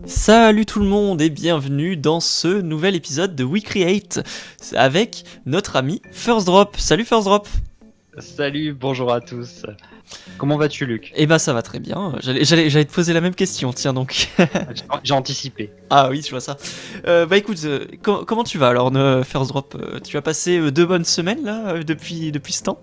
Salut tout le monde et bienvenue dans ce nouvel épisode de We Create avec notre ami First Drop. Salut First Drop. Salut, bonjour à tous. Comment vas-tu, Luc? Eh ben ça va très bien, j'allais te poser la même question, tiens donc. J'ai anticipé. Ah oui, je vois ça. Bah écoute, comment tu vas alors First Drop? Tu as passé 2 bonnes semaines là depuis ce temps?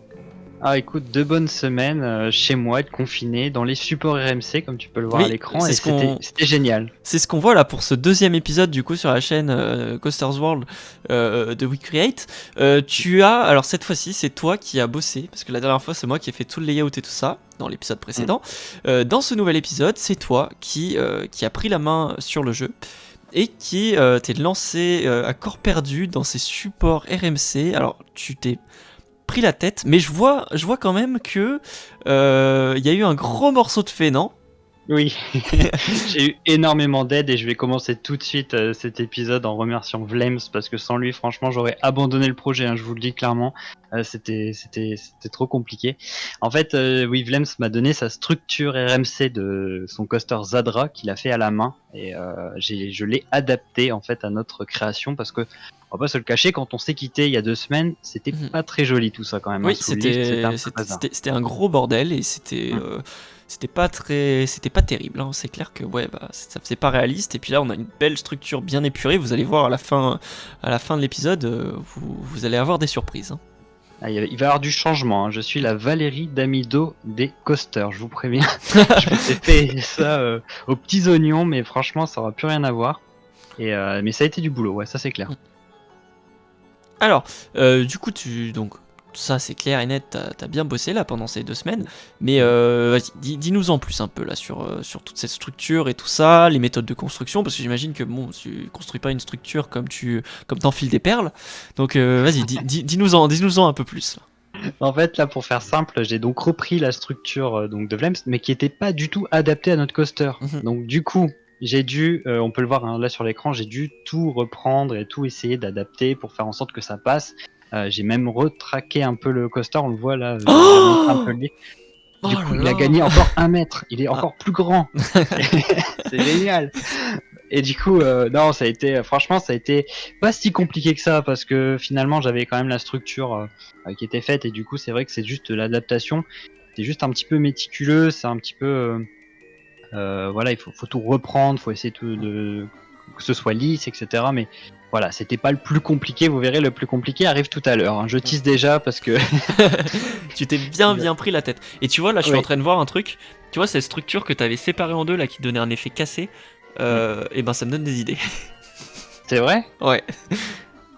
Ah, écoute, 2 bonnes semaines chez moi, être confiné dans les supports RMC, comme tu peux le voir Oui, à l'écran, c'est et ce qu'on c'était génial. c'est ce qu'on voit là pour ce deuxième épisode du coup sur la chaîne Coasters World de We Create. Alors cette fois-ci c'est toi qui as bossé, parce que la dernière fois c'est moi qui ai fait tout le layout et tout ça dans l'épisode précédent. Dans ce nouvel épisode c'est toi qui a pris la main sur le jeu et qui t'es lancé à corps perdu dans ces supports RMC. Alors tu t'es pris la tête, mais je vois quand même que y a eu un gros morceau de fait, non? Oui, j'ai eu énormément d'aide et je vais commencer tout de suite cet épisode en remerciant Vlems parce que sans lui, franchement, j'aurais abandonné le projet, hein, je vous le dis clairement. C'était trop compliqué. En fait, oui, Vlems m'a donné sa structure RMC de son coaster Zadra qu'il a fait à la main et je l'ai adapté en fait à notre création parce que on va pas se le cacher, quand on s'est quitté il y a 2 semaines, c'était pas très joli tout ça quand même. Oui, Hein, sous le lift, c'était un peu bazar. c'était un gros bordel et c'était pas terrible, hein. C'est clair que ouais, bah, ça faisait pas réaliste. Et puis là, on a une belle structure bien épurée. Vous allez voir à la fin de l'épisode, vous allez avoir des surprises, hein. Ah, il va y avoir du changement. Hein. Je suis la Valérie Damido des coasters, je vous préviens. Je vous ai fait ça aux petits oignons, mais franchement, ça aura plus rien à voir. Mais ça a été du boulot, ouais, ça c'est clair. Alors, du coup, donc ça c'est clair et net, t'as bien bossé là pendant ces 2 semaines, mais vas-y, dis-nous en plus un peu là sur toute cette structure et tout ça, les méthodes de construction, parce que j'imagine que bon, tu construis pas une structure comme t'enfiles des perles, donc vas-y, dis-nous en un peu plus là. En fait, là, pour faire simple, j'ai donc repris la structure donc de Vlems, mais qui était pas du tout adaptée à notre coaster. Mhm. Donc du coup, j'ai dû, on peut le voir hein, là sur l'écran, j'ai dû tout reprendre et tout essayer d'adapter pour faire en sorte que ça passe. J'ai même retraqué un peu le coaster, on le voit là, j'ai remonté un peu le lit. Oh Du coup, là il a là. gagné encore 1 mètre, il est encore plus grand. C'est génial. Et du coup, non, franchement, ça a été pas si compliqué que ça parce que finalement, j'avais quand même la structure qui était faite et du coup, c'est vrai que c'est juste l'adaptation. C'est juste un petit peu méticuleux, c'est un petit peu, voilà, il faut tout reprendre, faut essayer que ce soit lisse, etc. Mais voilà, c'était pas le plus compliqué. Vous verrez, le plus compliqué arrive tout à l'heure. Hein. Je tease déjà parce que Tu t'es bien pris la tête. Et tu vois, là, je suis Oui. en train de voir un truc. Tu vois, cette structure que t'avais séparée en deux, là, qui donnait un effet cassé. Et ben, ça me donne des idées. C'est vrai? Ouais.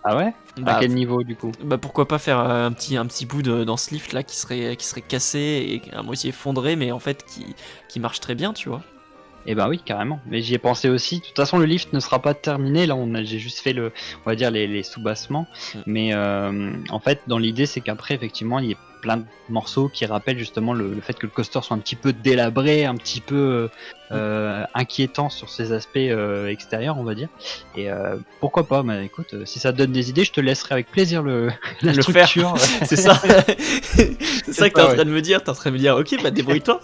Ah ouais? Bah, À quel niveau du coup? bah pourquoi pas faire un petit bout dans ce lift là qui serait cassé et à moitié effondré, mais en fait qui marche très bien, tu vois. Eh ben oui, carrément. Mais j'y ai pensé aussi. De toute façon, le lift ne sera pas terminé. Là, j'ai juste fait on va dire les sous-bassements. Mm. Mais en fait, dans l'idée, c'est qu'après, effectivement, il y a plein de morceaux qui rappellent justement le fait que le coaster soit un petit peu délabré, un petit peu inquiétant sur ses aspects extérieurs, on va dire. Et pourquoi pas? Bah écoute, si ça te donne des idées, je te laisserai avec plaisir la Le faire. structure. C'est ça. C'est ça que t'es en Ouais. train de me dire. T'es en train de me dire, ok, bah débrouille-toi.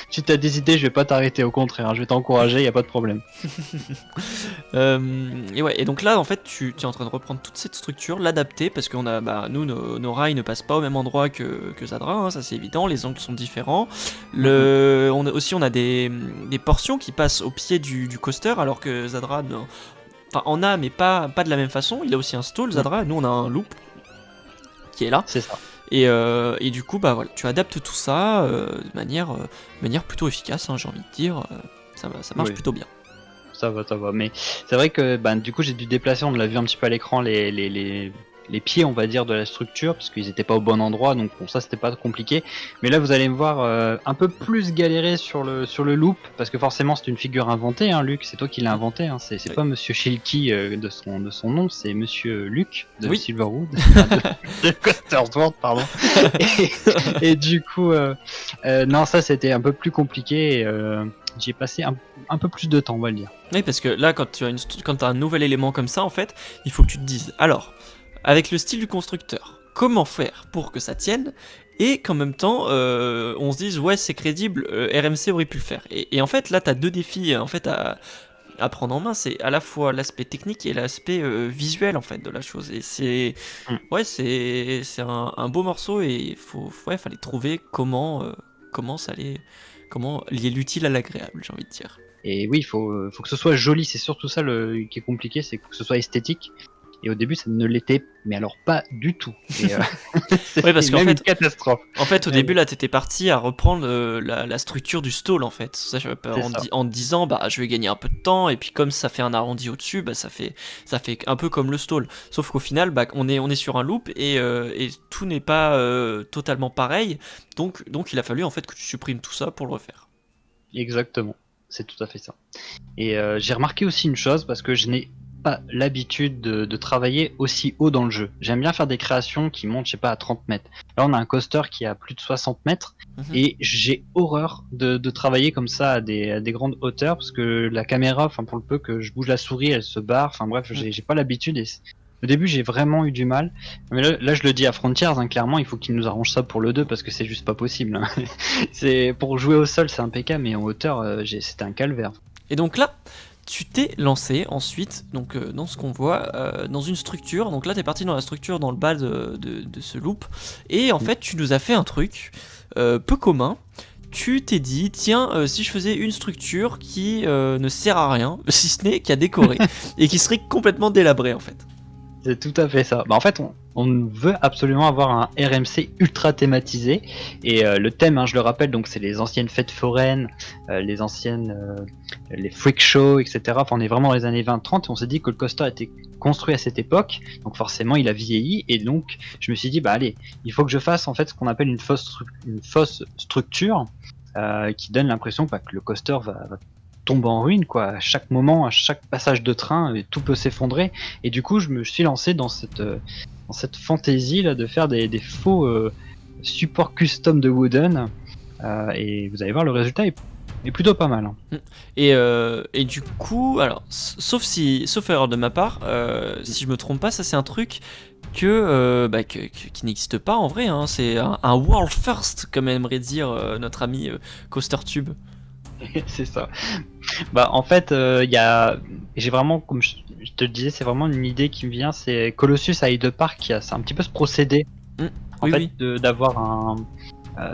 Si t'as des idées, je vais pas t'arrêter. Au contraire, je vais t'encourager. Y a pas de problème. Et ouais, et donc là, en fait, tu es en train de reprendre toute cette structure, l'adapter, parce qu'on a, bah, nous, nos rails ne passent pas au même endroit que Zadra, hein, ça c'est évident, les angles sont différents. On a des portions qui passent au pied du coaster, alors que Zadra, enfin, en a, mais pas de la même façon. Il a aussi un stall, Zadra, et nous on a un loop qui est là. C'est ça. Et du coup, bah voilà, tu adaptes tout ça de manière plutôt efficace, hein, j'ai envie de dire. Ça marche Oui. plutôt bien. Ça va, ça va. Mais c'est vrai que du coup j'ai dû déplacer, on l'a vu un petit peu à l'écran, les pieds on va dire de la structure parce qu'ils étaient pas au bon endroit, donc bon ça c'était pas compliqué. Mais là vous allez me voir un peu plus galérer sur le loop parce que forcément c'est une figure inventée, hein, Luc, c'est toi qui l'as inventé, hein. C'est Oui. pas Monsieur Shilky de son nom, c'est Monsieur Luc de Oui. Silverwood, de Coaster's World, pardon. Et du coup non ça c'était un peu plus compliqué. J'ai passé un peu plus de temps, on va le dire. Oui, parce que là, quand t'as un nouvel élément comme ça, en fait, il faut que tu te dises, alors, avec le style du constructeur, comment faire pour que ça tienne, et qu'en même temps on se dise ouais c'est crédible, RMC aurait pu le faire. Et en fait là t'as deux défis en fait à prendre en main, c'est à la fois l'aspect technique et l'aspect visuel en fait de la chose. Et c'est Mm. ouais c'est un beau morceau et ouais fallait trouver comment ça allait, comment lier l'utile à l'agréable, j'ai envie de dire. Et oui, faut que ce soit joli, c'est surtout ça qui est compliqué, c'est que ce soit esthétique. Et au début, ça ne l'était, mais alors pas du tout. Et, Ouais parce c'était qu'en même une fait catastrophe. En fait, au Ouais, début, là, t'étais parti à reprendre la structure du stall, en fait. Ça, c'est ça. en te disant, bah, je vais gagner un peu de temps, et puis comme ça fait un arrondi au-dessus, bah, ça fait un peu comme le stall. Sauf qu'au final, bah, on est sur un loop, et tout n'est pas totalement pareil. Donc, il a fallu, en fait, que tu supprimes tout ça pour le refaire. Exactement. C'est tout à fait ça. Et j'ai remarqué aussi une chose, parce que je n'ai pas l'habitude de travailler aussi haut dans le jeu. J'aime bien faire des créations qui montent, je sais pas, à 30 mètres. Là, on a un coaster qui a plus de 60 mètres, Mhm. et j'ai horreur de travailler comme ça à des grandes hauteurs, parce que la caméra, enfin, pour le peu que je bouge la souris, elle se barre. Enfin bref, j'ai pas l'habitude, et au début, j'ai vraiment eu du mal. Mais là, je le dis à Frontiers, hein, clairement, il faut qu'ils nous arrangent ça pour le 2 parce que c'est juste pas possible, hein. C'est pour jouer au sol, c'est impeccable, mais en hauteur, c'était un calvaire. Et donc là, tu t'es lancé ensuite, donc dans ce qu'on voit, dans une structure. Donc là, t'es parti dans la structure dans le bas de ce loop. Et en fait, tu nous as fait un truc peu commun. Tu t'es dit, tiens, si je faisais une structure qui ne sert à rien, si ce n'est qu'à décorer, et qui serait complètement délabrée en fait. C'est tout à fait ça. Bah, en fait, on veut absolument avoir un RMC ultra thématisé. Et le thème, hein, je le rappelle, donc c'est les anciennes fêtes foraines, les anciennes, les freak shows, etc. Enfin, on est vraiment dans les années 20-30. Et on s'est dit que le coaster a été construit à cette époque, donc forcément il a vieilli. Et donc, je me suis dit, bah allez, il faut que je fasse en fait ce qu'on appelle une fausse structure, qui donne l'impression que le coaster va tombe en ruine quoi. À chaque moment, à chaque passage de train, tout peut s'effondrer. Et du coup, je me suis lancé dans cette fantaisie là de faire des faux supports custom de Wooden. Et vous allez voir, le résultat est plutôt pas mal, hein. Et du coup, alors, sauf erreur de ma part, si je me trompe pas, ça c'est un truc qui n'existe pas en vrai, hein. C'est un world first, comme aimerait dire notre ami CoasterTube. C'est ça. Bah en fait, j'ai vraiment, comme je te le disais, c'est vraiment une idée qui me vient. C'est Colossus à Hyde Park c'est un petit peu ce procédé. En Oui, fait, oui. d'avoir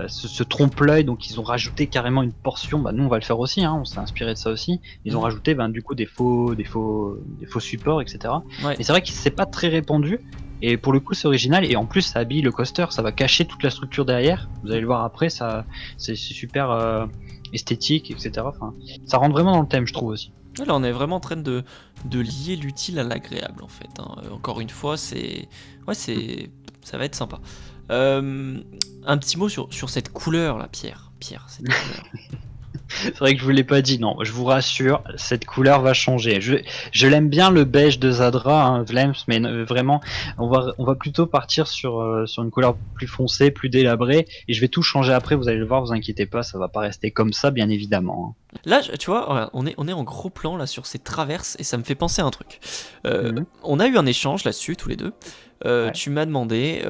ce trompe-l'œil. Donc ils ont rajouté carrément une portion. Bah nous on va le faire aussi, hein, on s'est inspiré de ça aussi. Ils ont Mhm. rajouté du coup des faux supports, etc. Ouais. Et c'est vrai que c'est pas très répandu. Et pour le coup c'est original, et en plus ça habille le coaster, ça va cacher toute la structure derrière. Vous allez le voir après, ça c'est super esthétique, etc. Enfin, ça rentre vraiment dans le thème, je trouve aussi. Là, on est vraiment en train de lier l'utile à l'agréable, en fait, hein. Encore une fois, ça va être sympa. Un petit mot sur cette couleur, là, Pierre. Pierre, cette couleur. C'est vrai que je vous l'ai pas dit, non, je vous rassure, cette couleur va changer. Je l'aime bien le beige de Zadra, hein, Vlems, mais vraiment, on va plutôt partir sur une couleur plus foncée, plus délabrée, et je vais tout changer après, vous allez le voir, vous inquiétez pas, ça va pas rester comme ça, bien évidemment, hein. Là, tu vois, on est en gros plan, là, sur ces traverses, et ça me fait penser à un truc. On a eu un échange là-dessus, tous les deux. Ouais. Tu m'as demandé,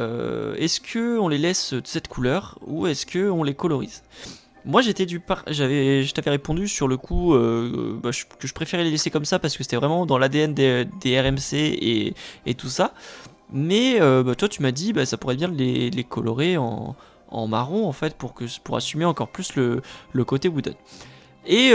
est-ce que on les laisse de cette couleur, ou est-ce que on les colorise? Moi je t'avais répondu sur le coup que je préférais les laisser comme ça parce que c'était vraiment dans l'ADN des RMC et tout ça. Mais toi tu m'as dit ça pourrait bien les colorer en marron en fait pour assumer encore plus le côté wooden. Et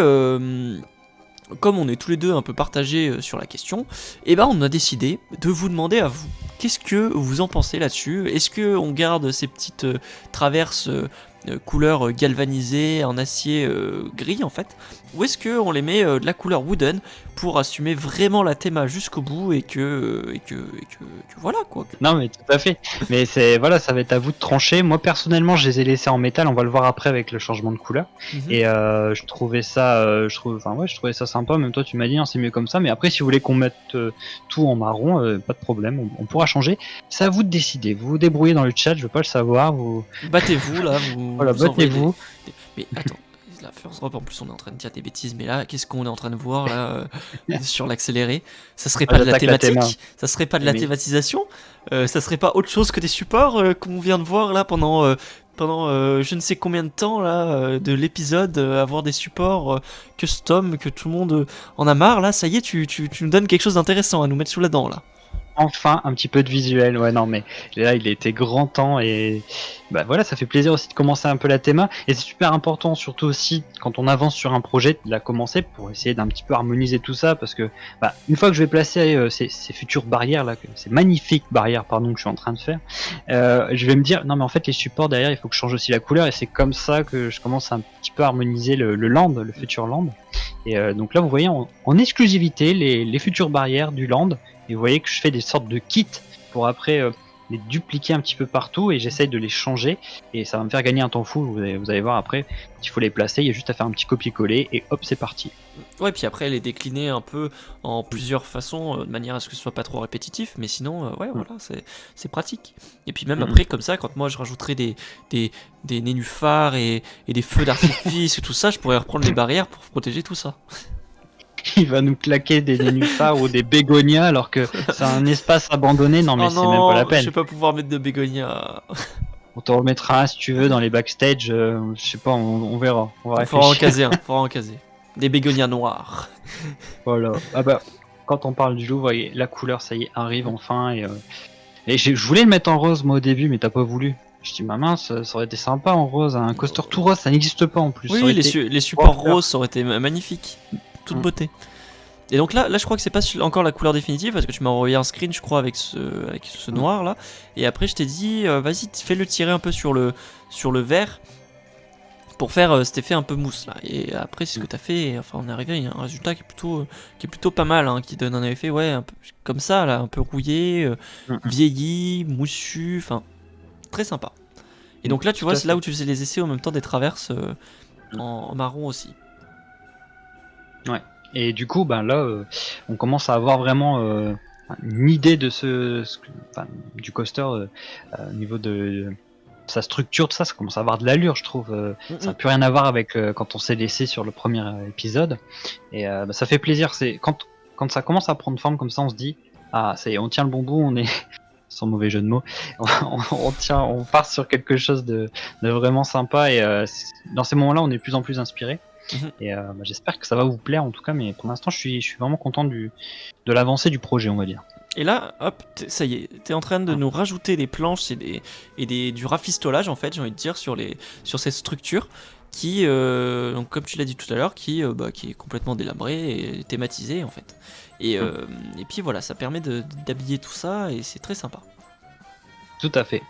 comme on est tous les deux un peu partagés sur la question, on a décidé de vous demander à vous. Qu'est-ce que vous en pensez là-dessus? Est-ce que on garde ces petites traverses couleur galvanisée en acier gris en fait, ou est-ce que on les met de la couleur wooden pour assumer vraiment la théma jusqu'au bout et que voilà quoi. Non mais tout à fait. Mais voilà, ça va être à vous de trancher. Moi personnellement, je les ai laissés en métal. On va le voir après avec le changement de couleur. Et je trouvais ça, je trouvais ça sympa. Même toi, tu m'as dit, hein, c'est mieux comme ça. Mais après, si vous voulez qu'on mette tout en marron, pas de problème. On pourra changer. C'est à vous de décider. Vous vous débrouillez dans le chat. Je veux pas le savoir. Battez-vous là. Voilà, vous envoyez battez-vous. Mais attends. La First Drop en plus on est en train de dire des bêtises, mais là qu'est-ce qu'on est en train de voir là sur l'accéléré? Ça serait pas de la thématique? Ça serait pas de la thématisation? Ça serait pas autre chose que des supports qu'on vient de voir là pendant pendant je ne sais combien de temps là de l'épisode, avoir des supports custom, que tout le monde en a marre. Là, ça y est, tu nous donnes quelque chose d'intéressant à nous mettre sous la dent là. Enfin un petit peu de visuel, ouais non mais là il était grand temps et bah voilà, ça fait plaisir aussi de commencer un peu la théma et c'est super important surtout aussi quand on avance sur un projet de la commencer pour essayer d'un petit peu harmoniser tout ça parce que bah, une fois que je vais placer ces futures barrières là, ces magnifiques barrières pardon que je suis en train de faire, je vais me dire non mais en fait les supports derrière il faut que je change aussi la couleur et c'est comme ça que je commence à un petit peu harmoniser le land, le futur land et donc là vous voyez en exclusivité les futures barrières du land. Et vous voyez que je fais des sortes de kits pour après les dupliquer un petit peu partout et j'essaye de les changer et ça va me faire gagner un temps fou. Vous allez voir après, il faut les placer, il y a juste à faire un petit copier-coller et hop, c'est parti. Ouais, puis après les décliner un peu en plusieurs façons, de manière à ce que ce soit pas trop répétitif, mais sinon, ouais, voilà, c'est pratique. Et puis même après, comme ça, quand moi je rajouterai des nénuphars et des feux d'artifice et tout ça, je pourrais reprendre les barrières pour protéger tout ça. Il va nous claquer des nénuphars ou des bégonias alors que c'est un espace abandonné. Non mais Oh c'est même pas la peine. Je vais pas pouvoir mettre de bégonias. On te remettra si tu veux dans les backstage. Je sais pas, on verra. On va Faudra en réfléchir. caser un, faudra en caser. Des bégonias noirs. Voilà. Ah bah quand on parle du loup, vous voyez, la couleur ça y est arrive enfin et je voulais le mettre en rose moi au début mais t'as pas voulu. Je dis ma mince, ça aurait été sympa en rose, un coaster tout rose ça n'existe pas en plus. Oui, les supports roses ça aurait été magnifique. Toute beauté. Et donc là je crois que c'est pas encore la couleur définitive parce que tu m'as envoyé un screen je crois avec ce noir là et après je t'ai dit vas-y fais-le tirer un peu sur le vert pour faire cet effet un peu mousse là et après c'est ce que t'as fait et, enfin on est arrivé à un résultat qui est plutôt pas mal hein, qui donne un effet ouais un peu comme ça là un peu rouillé, vieilli, moussu, enfin très sympa. Et donc là tu vois c'est là où tu faisais les essais en même temps des traverses en marron aussi. Ouais. Et du coup, ben là, on commence à avoir vraiment une idée de du coaster au niveau de sa structure, tout ça, ça commence à avoir de l'allure, je trouve. Ça n'a plus rien à voir avec quand on s'est laissé sur le premier épisode. Et ça fait plaisir. C'est quand ça commence à prendre forme comme ça, on se dit ah, ça y est, on tient le bon bout, on est sans mauvais jeu de mots, on part sur quelque chose de vraiment sympa. Et dans ces moments-là, on est de plus en plus inspiré. Et j'espère que ça va vous plaire en tout cas, mais pour l'instant je suis vraiment content de l'avancée du projet, on va dire. Et là, hop, ça y est, t'es en train de nous rajouter des planches et du rafistolage en fait, j'ai envie de dire, sur cette structure qui, donc comme tu l'as dit tout à l'heure, qui est complètement délabrée et thématisée en fait. Et puis voilà, ça permet d'habiller tout ça et c'est très sympa. Tout à fait.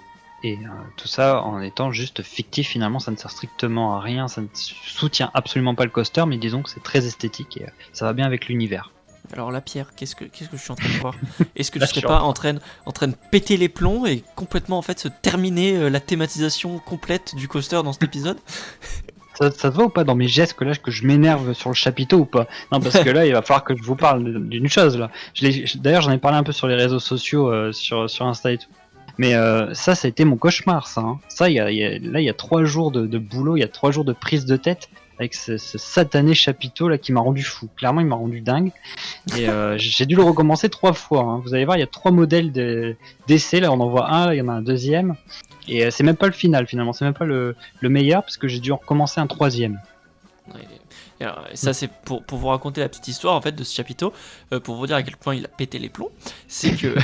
Et tout ça en étant juste fictif, finalement ça ne sert strictement à rien, ça ne soutient absolument pas le coaster, mais disons que c'est très esthétique et ça va bien avec l'univers. Alors la Pierre, qu'est-ce que je suis en train de voir? Est-ce que tu serais pas en train de péter les plombs et complètement en fait se terminer la thématisation complète du coaster dans cet épisode? Ça te va ou pas dans mes gestes que je m'énerve sur le chapiteau ou pas? Non, parce que là il va falloir que je vous parle d'une chose là. D'ailleurs j'en ai parlé un peu sur les réseaux sociaux, sur Insta et tout. Mais ça a été mon cauchemar, ça. Hein. Ça, il y a 3 jours de boulot, il y a 3 jours de prise de tête avec ce satané chapiteau là qui m'a rendu fou. Clairement, il m'a rendu dingue. Et j'ai dû le recommencer 3 fois. Hein. Vous allez voir, il y a 3 modèles d'essai. Là, on en voit un, là, il y en a un deuxième. Et c'est même pas le final, finalement. C'est même pas le meilleur parce que j'ai dû en recommencer un 3e. Ouais. Alors, ça c'est pour vous raconter la petite histoire en fait de ce chapiteau, pour vous dire à quel point il a pété les plombs. C'est que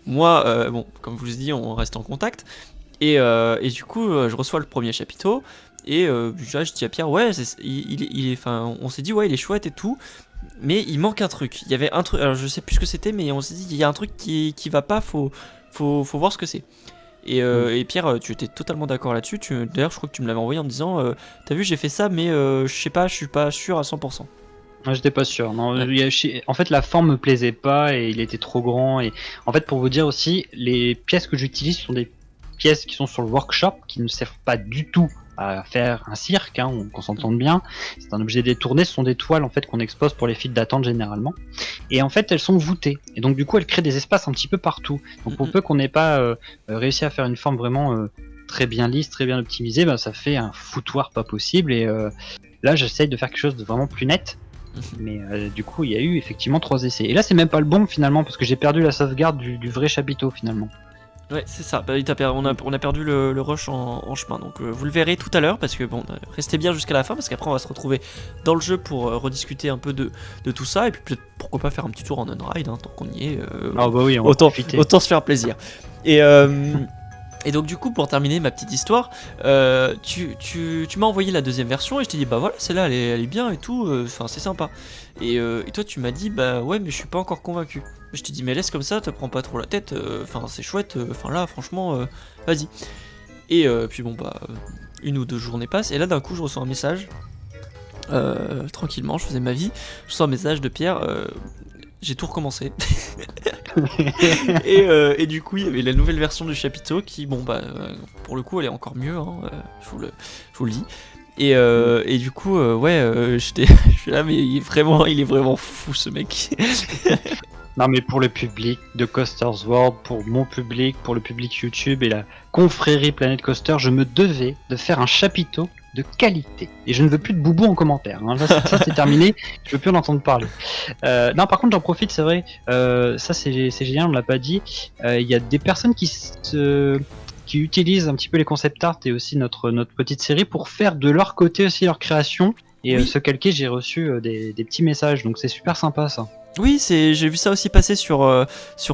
moi, bon, comme je vous ai dit, on reste en contact et du coup, je reçois le premier chapiteau et je dis à Pierre, ouais, il est, enfin, on s'est dit ouais, il est chouette et tout, mais il manque un truc. Il y avait un truc, alors je sais plus ce que c'était, mais on s'est dit il y a un truc qui va pas, faut voir ce que c'est. Et Pierre, tu étais totalement d'accord là-dessus. D'ailleurs, je crois que tu me l'avais envoyé en me disant t'as vu, j'ai fait ça, mais je sais pas, je suis pas sûr à 100%. Moi, j'étais pas sûr. Non, Ouais. en fait, la forme me plaisait pas et il était trop grand. Et en fait, pour vous dire aussi, les pièces que j'utilise sont des pièces qui sont sur le workshop, qui ne servent pas du tout à faire un cirque, hein, qu'on s'entende bien. C'est un objet détourné, ce sont des toiles en fait qu'on expose pour les files d'attente généralement. Et en fait, elles sont voûtées. Et donc du coup, elles créent des espaces un petit peu partout. Donc pour peu qu'on n'ait pas réussi à faire une forme vraiment très bien lisse, très bien optimisée, bah, ça fait un foutoir pas possible. Et là, j'essaye de faire quelque chose de vraiment plus net. Mais du coup, il y a eu effectivement 3 essais. Et là, c'est même pas le bon finalement, parce que j'ai perdu la sauvegarde du vrai chapiteau finalement. Ouais, c'est ça. Bah, on a perdu le rush en chemin. Donc vous le verrez tout à l'heure parce que bon, restez bien jusqu'à la fin parce qu'après on va se retrouver dans le jeu pour rediscuter un peu de tout ça et puis peut-être pourquoi pas faire un petit tour en on-ride tant qu'on y est. Ah bah oui, on va profiter. Autant se faire plaisir. Et donc du coup pour terminer ma petite histoire, tu m'as envoyé la deuxième version et je t'ai dit bah voilà celle-là elle est bien et tout, enfin c'est sympa. Et toi tu m'as dit bah ouais mais je suis pas encore convaincu. Je t'ai dit mais laisse comme ça, te prends pas trop la tête, enfin c'est chouette, enfin là franchement vas-y. Et puis bon bah une ou deux journées passent et là d'un coup je reçois un message, tranquillement je faisais ma vie, je reçois un message de Pierre, j'ai tout recommencé. et du coup il y avait la nouvelle version du chapiteau qui bon bah pour le coup elle est encore mieux hein, je vous le dis. Et du coup je suis là mais il est vraiment fou ce mec. Non mais pour le public de Coasters World, pour mon public, pour le public YouTube et la confrérie Planet Coaster, je me devais de faire un chapiteau de qualité. Et je ne veux plus de boubou en commentaire. Hein. Là, ça c'est terminé, je veux plus en entendre parler. Non par contre j'en profite, c'est vrai, ça c'est génial, on l'a pas dit. Il y a des personnes qui utilisent un petit peu les concept art et aussi notre petite série pour faire de leur côté aussi leur création. Et Oui. ce calqué, j'ai reçu des petits messages, donc c'est super sympa ça. Oui, j'ai vu ça aussi passer sur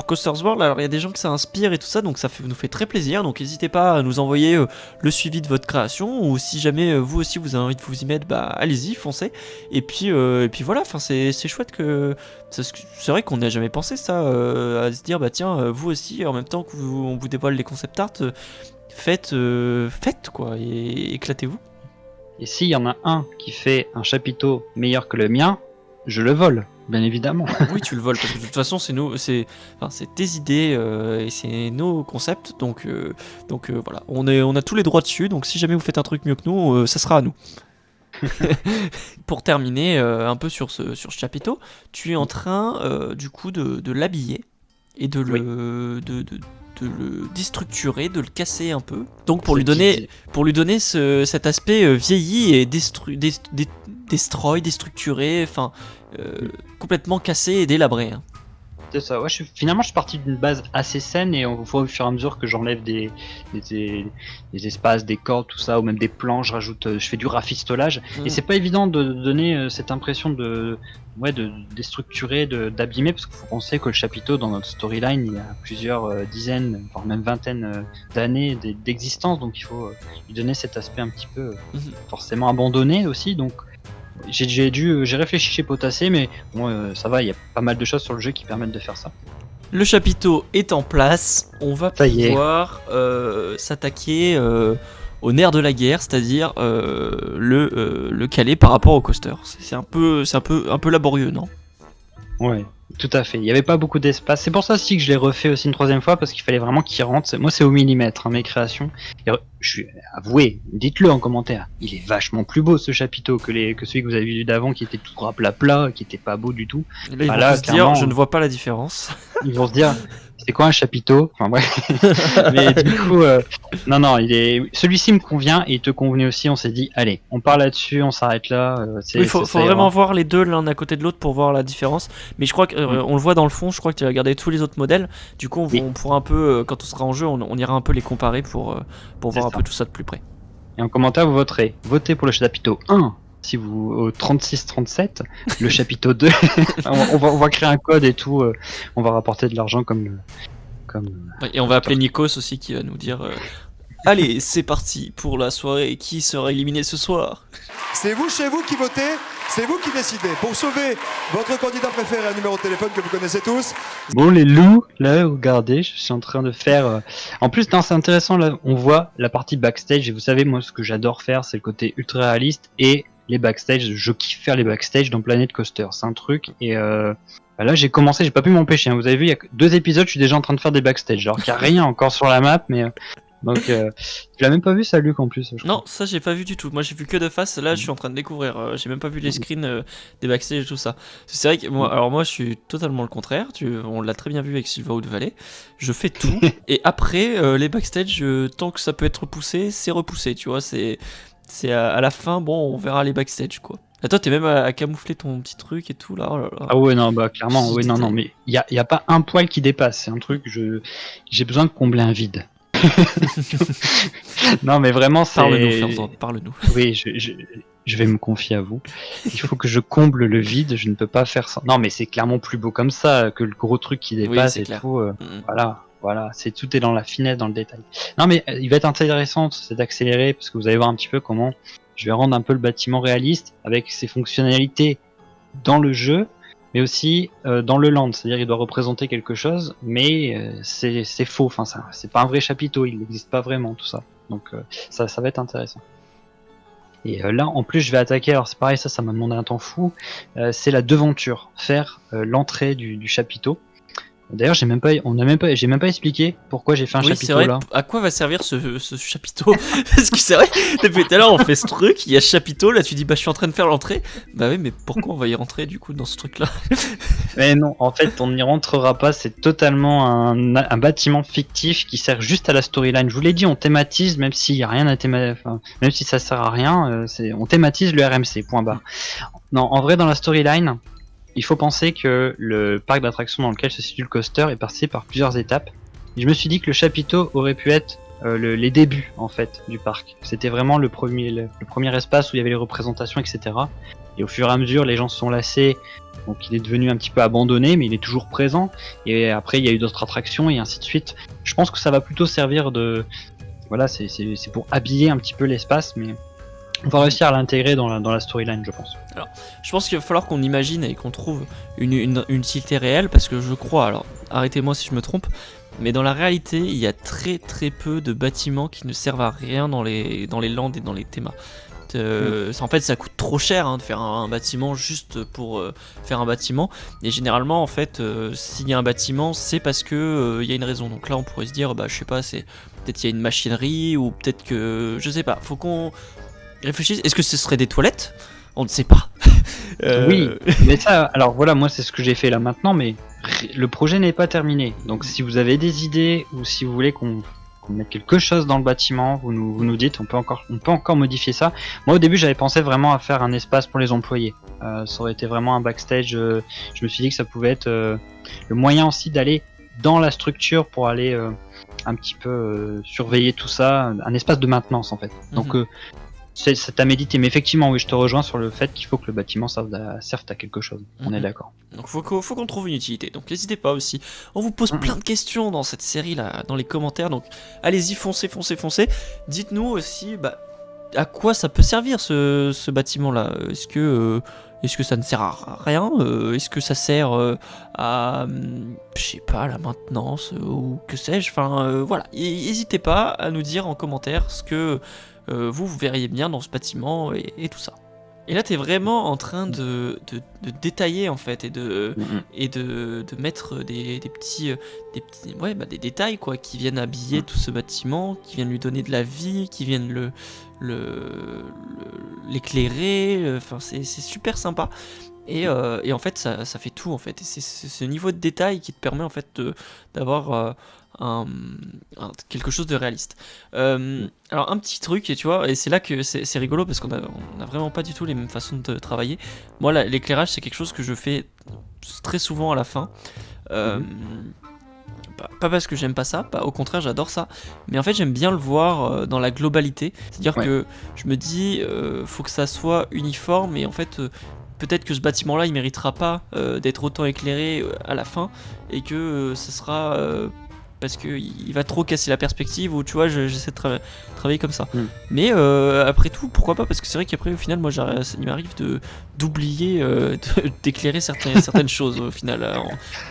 Coasters World. Alors il y a des gens que ça inspire et tout ça, donc nous fait très plaisir. Donc n'hésitez pas à nous envoyer le suivi de votre création ou si jamais vous aussi vous avez envie de vous y mettre, bah allez-y, foncez. Et puis voilà, enfin c'est chouette que c'est vrai qu'on n'y a jamais pensé ça, à se dire bah tiens vous aussi en même temps que on vous dévoile les concept art, faites quoi et éclatez-vous. Et s'il y en a un qui fait un chapiteau meilleur que le mien, je le vole, bien évidemment. Oui, tu le voles parce que de toute façon, c'est tes idées et c'est nos concepts. Donc voilà, on a tous les droits dessus. Donc si jamais vous faites un truc mieux que nous, ça sera à nous. Pour terminer un peu sur ce chapiteau, tu es en train du coup de l'habiller et de le déstructurer, de le casser un peu. Donc pour lui donner cet aspect vieilli et déstructuré, enfin complètement cassé et délabré. Hein. C'est ça, ouais, finalement je suis parti d'une base assez saine et on voit au fur et à mesure que j'enlève des espaces, des cordes, tout ça, ou même des plans, je fais du rafistolage. Et c'est pas évident de donner cette impression de déstructurer, d'abîmer, parce qu'il faut penser que le chapiteau dans notre storyline, il y a plusieurs dizaines, voire même vingtaines d'années d'existence, donc il faut lui donner cet aspect un petit peu forcément abandonné aussi, donc j'ai réfléchi chez Potassé, mais bon, ça va, il y a pas mal de choses sur le jeu qui permettent de faire ça. Le chapiteau est en place, on va pouvoir s'attaquer au nerf de la guerre, c'est-à-dire le caler par rapport au coaster. C'est un peu laborieux, non ? Ouais, tout à fait. Il n'y avait pas beaucoup d'espace. C'est pour ça aussi que je l'ai refait aussi une troisième fois, parce qu'il fallait vraiment qu'il rentre. Moi, c'est au millimètre, hein, mes créations. Et je suis avoué, dites-le en commentaire. Il est vachement plus beau ce chapiteau que celui que vous avez vu d'avant, qui était tout plat, qui était pas beau du tout. Et là, ils vont se dire, je ne vois pas la différence. Ils vont se dire, c'est quoi un chapiteau ? Enfin bref. Mais du coup, non, celui-ci me convient et il te convenait aussi. On s'est dit, allez, on part là-dessus, on s'arrête là. Il faut vraiment voir les deux l'un à côté de l'autre pour voir la différence. Mais je crois qu'on le voit dans le fond. Je crois que tu as regardé tous les autres modèles. Du coup, on pourra un peu, quand on sera en jeu, on ira un peu les comparer pour voir un peu tout ça de plus près. Et en commentaire, vous voterez. Votez pour le chapiteau 1. Si vous au 36-37, le chapiteau 2, on va créer un code et tout, on va rapporter de l'argent comme et on va appeler Nikos aussi qui va nous dire allez, c'est parti pour la soirée, qui sera éliminé ce soir ? C'est vous chez vous qui votez, c'est vous qui décidez. Pour sauver votre candidat préféré, un numéro de téléphone que vous connaissez tous. Bon, les loups, là, regardez, je suis en train de faire... En plus, c'est intéressant, là, on voit la partie backstage, et vous savez, moi, ce que j'adore faire, c'est le côté ultra réaliste, et les backstage, je kiffe faire les backstage dans Planet Coaster, c'est un truc, et là j'ai commencé, j'ai pas pu m'empêcher, hein. Vous avez vu, il y a 2 épisodes, je suis déjà en train de faire des backstage, alors qu'il n'y a rien encore sur la map, mais... Donc, tu l'as même pas vu ça, Luc, en plus je Non, ça j'ai pas vu du tout. Moi j'ai vu que de face. Là, je suis en train de découvrir. J'ai même pas vu les screens des backstage et tout ça. C'est vrai que moi, je suis totalement le contraire. On l'a très bien vu avec Silverwood Valley. Je fais tout et après les backstage, tant que ça peut être repoussé, c'est repoussé. Tu vois, c'est à la fin. Bon, on verra les backstage quoi. Ah, toi, t'es même à camoufler ton petit truc et tout là. Oh là là. Ah ouais, non, bah clairement, Petit oui, non, détail. mais y a pas un poil qui dépasse. C'est un truc, j'ai besoin de combler un vide. Non, mais vraiment, Parle-nous, c'est. Fernand, parle-nous. Oui, je vais me confier à vous. Il faut que je comble le vide, je ne peux pas faire ça. Non, mais c'est clairement plus beau comme ça que le gros truc qui Oui, dépasse c'est et clair. tout. Mhm. Voilà, c'est tout est dans la finesse, dans le détail. Non, mais il va être intéressant, c'est d'accélérer parce que vous allez voir un petit peu comment je vais rendre un peu le bâtiment réaliste avec ses fonctionnalités dans le jeu, mais aussi dans le land. C'est-à-dire il doit représenter quelque chose, mais c'est faux. Enfin, ça, c'est pas un vrai chapiteau, il n'existe pas vraiment tout ça. Donc ça va être intéressant. Et là, en plus, je vais attaquer. Alors c'est pareil, ça m'a demandé un temps fou. C'est la devanture, faire l'entrée du chapiteau. D'ailleurs, j'ai même pas expliqué pourquoi j'ai fait un Oui, c'est chapiteau vrai. là. À quoi va servir ce chapiteau? Parce que c'est vrai, depuis tout à l'heure, on fait ce truc, il y a ce chapiteau, là tu dis, bah je suis en train de faire l'entrée. Bah oui, mais pourquoi on va y rentrer du coup dans ce truc-là? Mais non, en fait, on n'y rentrera pas. C'est totalement un bâtiment fictif qui sert juste à la storyline. Je vous l'ai dit, on thématise, même s'il y a rien à même si ça sert à rien, on thématise le RMC. Point barre. Non, en vrai, dans la storyline, il faut penser que le parc d'attractions dans lequel se situe le coaster est passé par plusieurs étapes. Et je me suis dit que le chapiteau aurait pu être les débuts en fait du parc. C'était vraiment le premier espace où il y avait les représentations, etc. Et au fur et à mesure, les gens se sont lassés, donc il est devenu un petit peu abandonné, mais il est toujours présent. Et après, il y a eu d'autres attractions et ainsi de suite. Je pense que ça va plutôt servir de, voilà, c'est pour habiller un petit peu l'espace, mais on va réussir à l'intégrer dans la storyline, je pense. Je pense qu'il va falloir qu'on imagine et qu'on trouve une utilité réelle, parce que je crois, alors arrêtez-moi si je me trompe, mais dans la réalité, il y a très très peu de bâtiments qui ne servent à rien dans les lands et dans les thémas. En fait, ça coûte trop cher de faire un bâtiment juste pour faire un bâtiment. Et généralement, en fait, s'il y a un bâtiment, c'est parce que il y a une raison. Donc là, on pourrait se dire, bah, je sais pas, c'est peut-être il y a une machinerie ou peut-être que, je sais pas. Faut qu'on réfléchisse. Est-ce que ce serait des toilettes? On ne sait pas. Oui, mais ça, alors voilà, moi c'est ce que j'ai fait là maintenant, mais le projet n'est pas terminé. Donc si vous avez des idées ou si vous voulez qu'on mette quelque chose dans le bâtiment, vous nous dites, on peut encore modifier ça. Moi au début j'avais pensé vraiment à faire un espace pour les employés. Ça aurait été vraiment un backstage. Je me suis dit que ça pouvait être le moyen aussi d'aller dans la structure pour aller un petit peu surveiller tout ça, un espace de maintenance en fait. Donc c'est à méditer, mais effectivement, oui, je te rejoins sur le fait qu'il faut que le bâtiment serve à quelque chose. On est d'accord. Donc faut qu'on trouve une utilité. Donc n'hésitez pas aussi. On vous pose plein de questions dans cette série là, dans les commentaires. Donc allez-y, foncez. Dites-nous aussi, bah, à quoi ça peut servir ce bâtiment là. Est-ce que ça ne sert à rien? Est-ce que ça sert à, je sais pas, la maintenance ou que sais-je? Enfin voilà, n'hésitez pas à nous dire en commentaire ce que vous verriez bien dans ce bâtiment et tout ça. Et là, t'es vraiment en train de détailler en fait et de mettre des petits des détails quoi qui viennent habiller tout ce bâtiment, qui viennent lui donner de la vie, qui viennent l'éclairer. Enfin, c'est super sympa. Et en fait, ça fait tout en fait. Et c'est ce niveau de détail qui te permet en fait d'avoir quelque chose de réaliste. Alors un petit truc, et tu vois, et c'est là que c'est rigolo parce qu'on a vraiment pas du tout les mêmes façons de travailler. Moi, l'éclairage, c'est quelque chose que je fais très souvent à la fin. Pas parce que j'aime pas ça, au contraire j'adore ça, mais en fait j'aime bien le voir dans la globalité. C'est-à-dire que je me dis, faut que ça soit uniforme, et en fait peut-être que ce bâtiment-là il méritera pas d'être autant éclairé à la fin, et que ça sera parce qu'il va trop casser la perspective, ou tu vois, j'essaie de travailler comme ça. Mais après tout, pourquoi pas, parce que c'est vrai qu'après au final, moi il m'arrive d'oublier d'éclairer certaines choses au final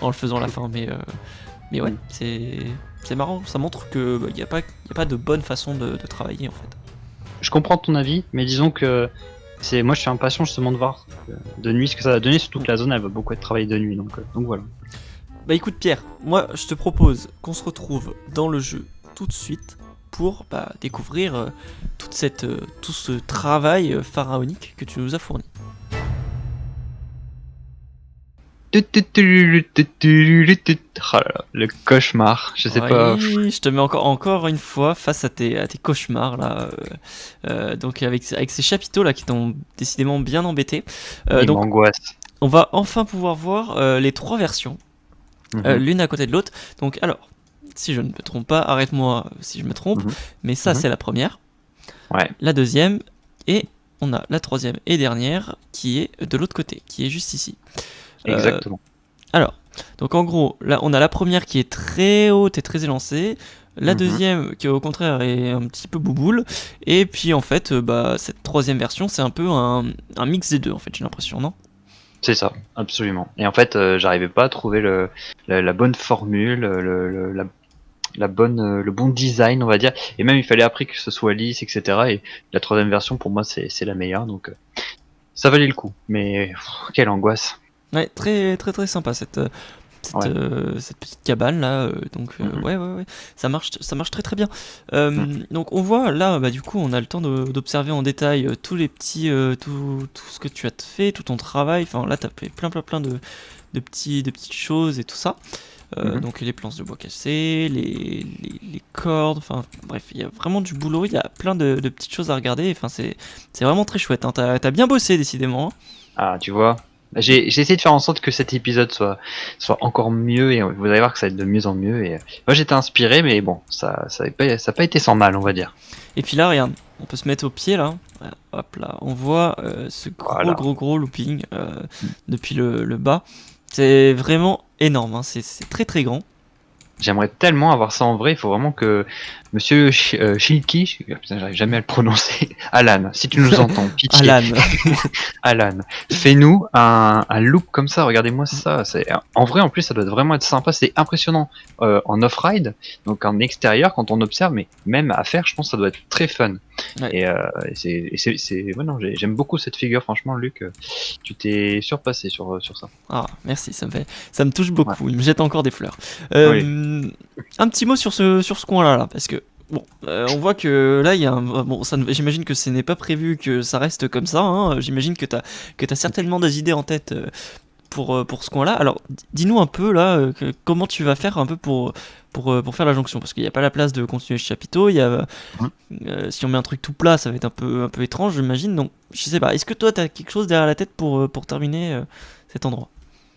en le faisant à la fin, mais ouais, c'est marrant, ça montre que y a pas de bonne façon de travailler en fait. Je comprends ton avis, mais disons que moi je suis impatient justement de voir de nuit ce que ça va donner, surtout que la zone elle va beaucoup être travaillée de nuit, donc voilà. Bah écoute Pierre, moi je te propose qu'on se retrouve dans le jeu tout de suite pour découvrir tout ce travail pharaonique que tu nous as fourni. Oh là là, le cauchemar, je sais pas. Oui, je te mets encore une fois face à tes cauchemars là. Donc avec ces chapiteaux là qui t'ont décidément bien embêté. Il Donc m'angoisse. on va enfin pouvoir voir les 3 versions, Mhm, l'une à côté de l'autre. Donc alors, si je ne me trompe pas, arrête-moi si je me trompe, mhm, mais ça mhm. c'est la première, Ouais, la deuxième, et on a la troisième et dernière qui est de l'autre côté, qui est juste ici. Euh, exactement. alors, donc en gros, là on a la première qui est très haute et très élancée, la Mhm. deuxième qui au contraire est un petit peu bouboule, et puis en fait, bah, cette troisième version c'est un peu un mix des deux en fait, j'ai l'impression, non? C'est ça, absolument. Et en fait, j'arrivais pas à trouver la bonne formule, la bonne, le bon design, on va dire. Et même, il fallait après que ce soit lisse, etc. Et la troisième version, pour moi, c'est la meilleure. Donc, ça valait le coup. Mais quelle angoisse. Ouais, très très très sympa Ouais. cette petite cabane là, donc Mhm. ouais, ça marche très très bien. Mhm. Donc on voit là, bah, du coup on a le temps d'observer en détail tous les petits, tout ce que tu as fait, tout ton travail, enfin là t'as fait plein de petites choses et tout ça. Mhm. Donc les planches de bois cassées, les cordes, enfin bref, il y a vraiment du boulot, il y a plein de petites choses à regarder, enfin c'est vraiment très chouette, hein. T'as bien bossé décidément, hein. Ah, tu vois. J'ai essayé de faire en sorte que cet épisode soit encore mieux et vous allez voir que ça va être de mieux en mieux. Et moi j'étais inspiré, mais bon, ça a pas été sans mal, on va dire. Et puis là, regarde, on peut se mettre au pied là. Voilà, hop là, on voit ce Voilà. gros looping depuis le bas. C'est vraiment énorme, hein. C'est très très grand. J'aimerais tellement avoir ça en vrai. Il faut vraiment que Monsieur Shilki, putain, j'arrive jamais à le prononcer. Alan, si tu nous entends, pitié. Alan. Alan, fais-nous un loop comme ça. Regardez-moi ça. En vrai, en plus, ça doit vraiment être sympa. C'est impressionnant en off-ride, donc en extérieur quand on observe, mais même à faire, je pense que ça doit être très fun. Ouais. Ouais, non, j'aime beaucoup cette figure. Franchement, Luc, tu t'es surpassé sur ça. Ah, merci, ça me touche Ouais. beaucoup. Il me jette encore des fleurs. Oui. Un petit mot sur ce coin-là, là, parce que bon, on voit que là, il y a bon, j'imagine que ce n'est pas prévu que ça reste comme ça, hein. J'imagine que t'as certainement des idées en tête pour ce coin-là. Alors, dis-nous un peu là, comment tu vas faire un peu pour faire la jonction, parce qu'il n'y a pas la place de continuer ce chapiteau. Si on met un truc tout plat, ça va être un peu étrange, j'imagine. Donc, je sais pas. Est-ce que toi, t'as quelque chose derrière la tête pour terminer cet endroit?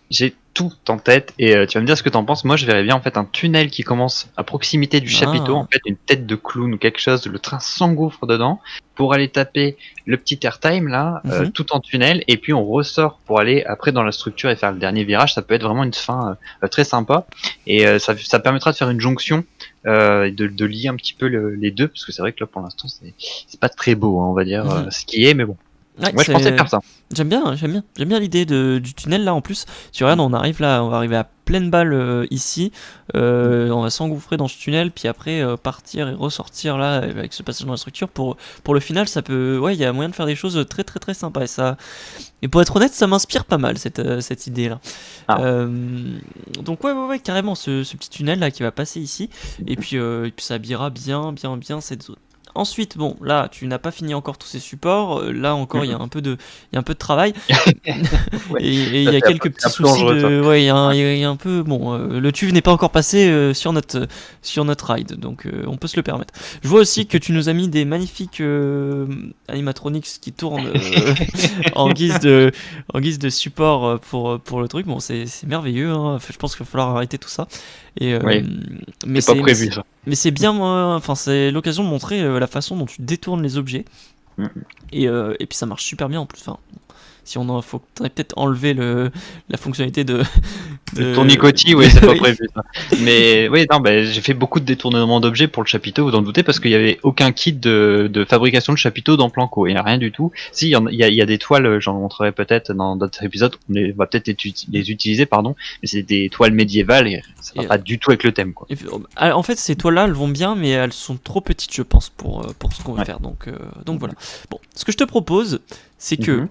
J'ai tout en tête et tu vas me dire ce que t'en penses. Moi, je verrais bien en fait un tunnel qui commence à proximité du chapiteau, en Ah, fait une tête de clown ou quelque chose. Le train s'engouffre dedans pour aller taper le petit airtime là, mhm. tout en tunnel, et puis on ressort pour aller après dans la structure et faire le dernier virage. Ça peut être vraiment une fin très sympa et ça permettra de faire une jonction, de lier un petit peu les deux, parce que c'est vrai que là pour l'instant c'est pas très beau, hein, on va dire Mhm. ce qui est, mais bon. Ouais, Moi, je pensais faire ça. j'aime bien l'idée du tunnel là en plus. Tu regardes, on arrive là, on va arriver à pleine balle ici. On va s'engouffrer dans ce tunnel, puis après partir et ressortir là avec ce passage dans la structure. Pour le final, ça peut, ouais, il y a moyen de faire des choses très très très sympas. Et pour être honnête, ça m'inspire pas mal cette idée là. Ah. Donc ouais, carrément ce petit tunnel là qui va passer ici. Et puis ça habillera bien cette zone. Ensuite, bon, là, tu n'as pas fini encore tous ces supports. Là encore, Mhm. il y a un peu de travail. Ouais. Et il Ça, y a c'est quelques un petits peu soucis dangereux, ça. de. Ouais, Ouais. il y a un peu. Bon, le TUV n'est pas encore passé sur notre ride, donc on peut se le permettre. Je vois aussi que tu nous as mis des magnifiques animatronics qui tournent en guise de support pour le truc. Bon, c'est merveilleux, hein. Je pense qu'il va falloir arrêter tout ça. Et, Oui, mais c'est pas c'est mais prévu c'est ça. mais c'est bien, enfin c'est l'occasion de montrer la façon dont tu détournes les objets. Mhm. Et puis ça marche super bien en plus. Enfin, si on en faut peut-être enlever la fonctionnalité Le de tournicotis, oui, c'est pas oui. prévu ça. Mais oui, non, bah, j'ai fait beaucoup de détournements d'objets pour le chapiteau, vous en doutez, parce qu'il y avait aucun kit de fabrication de chapiteau dans Planco. Il n'y a rien du tout. Si, il y a des toiles, j'en montrerai peut-être dans d'autres épisodes, on va peut-être les utiliser, pardon, mais c'est des toiles médiévales et ça va Et, pas du tout avec le thème, quoi. et puis, en fait, ces toiles-là, elles vont bien, mais elles sont trop petites, je pense, pour ce qu'on veut Ouais. faire. Donc voilà. Bon, ce que je te propose, c'est que Mhm.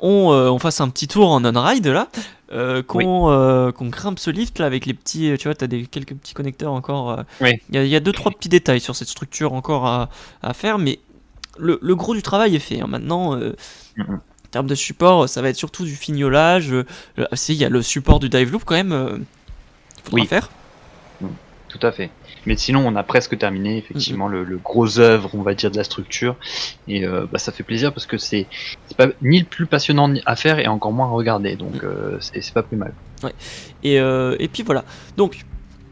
on fasse un petit tour en on-ride là, Oui. qu'on grimpe ce lift là avec les petits, tu vois, t'as quelques petits connecteurs encore. Oui. Il y a deux trois petits détails sur cette structure encore à faire, mais le gros du travail est fait, hein. Maintenant, Mhm. En termes de support, ça va être surtout du fignolage. Il y a le support du dive loop quand même. Il faudra Oui. faire. Tout à fait. Mais sinon, on a presque terminé effectivement le gros œuvre, on va dire, de la structure. Et ça fait plaisir parce que c'est pas ni le plus passionnant à faire et encore moins à regarder. Donc c'est pas plus mal. Et puis voilà. Donc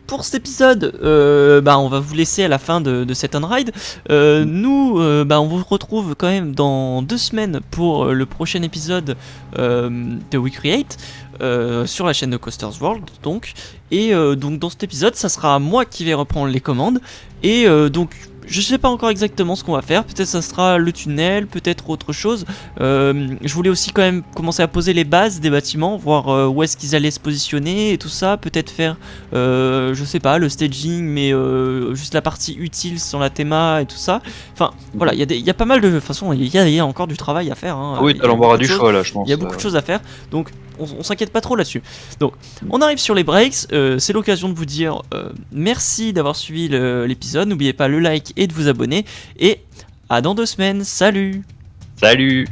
pour cet épisode, on va vous laisser à la fin de cet on-ride. Nous, on vous retrouve quand même dans 2 semaines pour le prochain épisode de We Create sur la chaîne de Coasters World. Donc, donc dans cet épisode, ça sera moi qui vais reprendre les commandes. Et donc je sais pas encore exactement ce qu'on va faire, peut-être ça sera le tunnel, peut-être autre chose. Je voulais aussi quand même commencer à poser les bases des bâtiments, voir où est-ce qu'ils allaient se positionner et tout ça, peut-être faire, je sais pas, le staging, mais juste la partie utile sans la théma et tout ça. Enfin, voilà, il y a pas mal de... De toute façon, il y a encore du travail à faire. Hein. Oui, Il y t'as a l'embarras beaucoup du de choses. choix là, je pense. Il y a beaucoup de choses à faire, donc on s'inquiète pas trop là-dessus. Donc on arrive sur les breaks, c'est l'occasion de vous dire merci d'avoir suivi l'épisode, n'oubliez pas le like et de vous abonner, et à dans 2 semaines, salut. Salut.